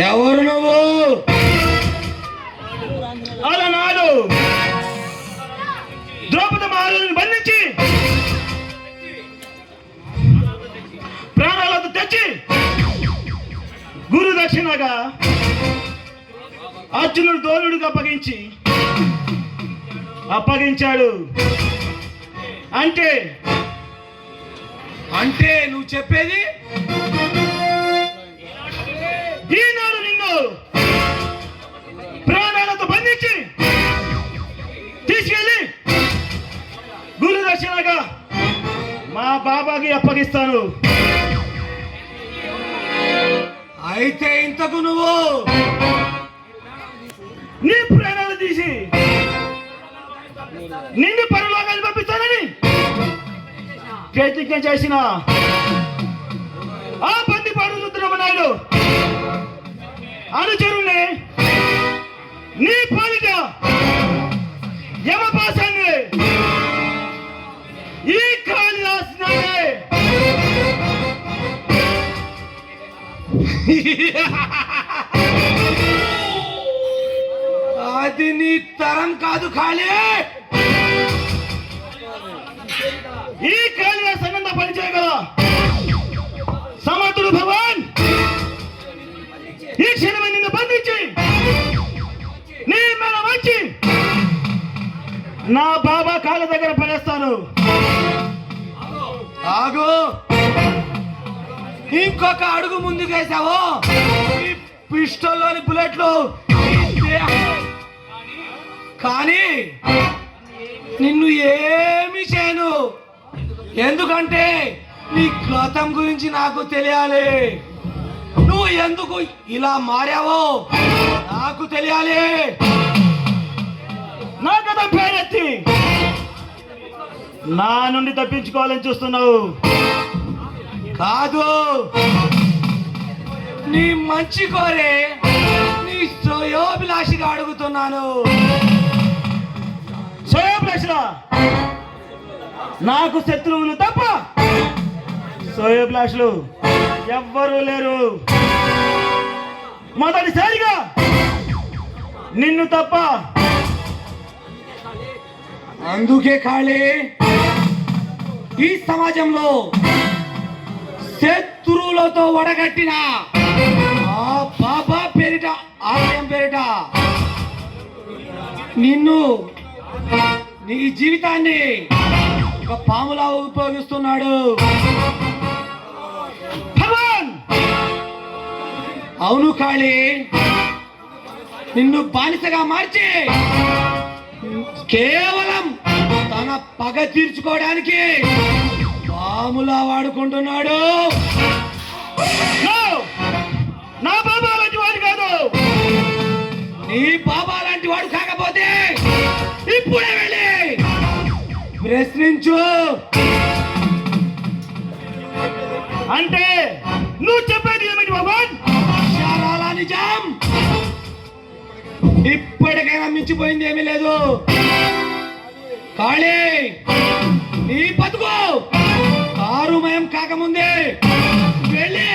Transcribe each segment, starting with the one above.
ఎవరు నువ్వు? అలనాడు ద్రౌపది మహారాజుని బంధించి ప్రాణాలతో తెచ్చి గురు దక్షిణగా అర్జునుడు ద్రోణుడికి అప్పగించాడు. అంటే అంటే నువ్వు చెప్పేది ఈనాడు నిన్ను ప్రాణాలతో బంధించి తీసుకెళ్ళి గురు దక్షిణగా మా బాబాకి అప్పగిస్తాను. అయితే ఇంతకు నువ్వు నీ ప్రాణాలు తీసి నిన్ను పరలోకాన్ని పంపిస్తానని ప్రతిజ్ఞ చేసిన ఆ బందిపాడు రుద్రమనాయుడు అనుచరుణ్ణి నీ పాలిట యమపాశాన్ని ఈ కాళిదాసునే అది నీ తరం కాదు ఖాళీ. ఈ కాళిదాసు సంగంతా పనిచేయగల సమర్థుడు భగవాన్ ఈ క్షణమే నిన్ను బంధించి నీ మీద వచ్చి నా బాబా కాళ్ళ దగ్గర పడేస్తాను. ఆగు, ఇంకొక అడుగు ముందుకేసావు ఈ పిస్టల్లోని బుల్లెట్లు కానీ నిన్ను ఏమి చేయను. ఎందుకంటే నీ గతం గురించి నాకు తెలియాలి. నువ్వు ఎందుకు ఇలా మారావో నాకు తెలియాలి. నా గతం పేరెత్తి నా నుండి తప్పించుకోవాలని చూస్తున్నావు కాదు, నీ మంచి కోరే నీ శ్రేయోభిలాషిగా అడుగుతున్నాను. శ్రేయోభిలాషులా? నాకు శత్రువులు తప్ప శ్రేయోభిలాషులు ఎవ్వరూ లేరు. మొదటిసారిగా నిన్ను తప్ప. అందుకే ఖాళీ ఈ సమాజంలో శత్రువులతో వడగట్టిన ఆ బాబా పేరిట ఆలయం పేరిట నిన్ను నీ జీవితాన్ని ఒక పాములా ఉపయోగిస్తున్నాడు భగవాన్. అవును ఖాళీ, నిన్ను బానిసగా మార్చి కేవలం తన పగ తీర్చుకోవడానికి పాములా వాడుకుంటున్నాడు. నా బాబా లాంటి వాడు కాదు. నీ బాబా లాంటి వాడు కాకపోతే ఇప్పుడే వెళ్ళి ప్రశ్నించు. అంటే నువ్వు చెప్పేది ఏమిటి భగవాన్? అక్షరాల నిజం. ఇప్పటికైనా మించిపోయింది ఏమీ లేదు ఖాళీ. నీ బతుకు కారుమయం కాకముందే వెళ్ళి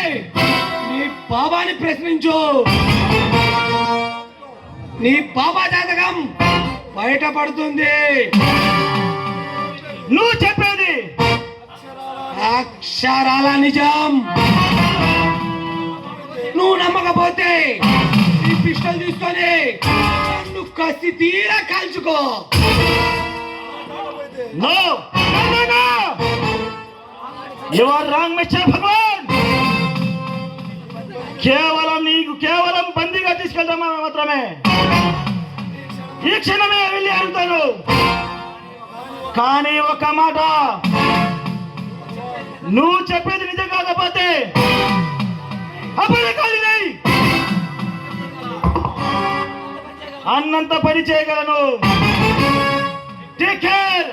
నీ బాబాని ప్రశ్నించు. నీ బాబా జాతకం బయటపడుతుంది. నువ్వు చెప్పేది అక్షరాల నిజం. నువ్వు నమ్మకపోతే ఈ పిస్టల్ తీసుకొని నన్ను కసి తీరా కాల్చుకో. No no no, you are wrong mister Bhagwan. కేవలం బందీగా తీసుకెళ్తామా మాత్రమే ఈ క్షణమే వెళ్ళి అడుగుతాను. కానీ ఒక మాట, నువ్వు చెప్పేది నిజం కాకపోతే అప్పుడు కాదు అన్నంత పని చేయగలను. Take care.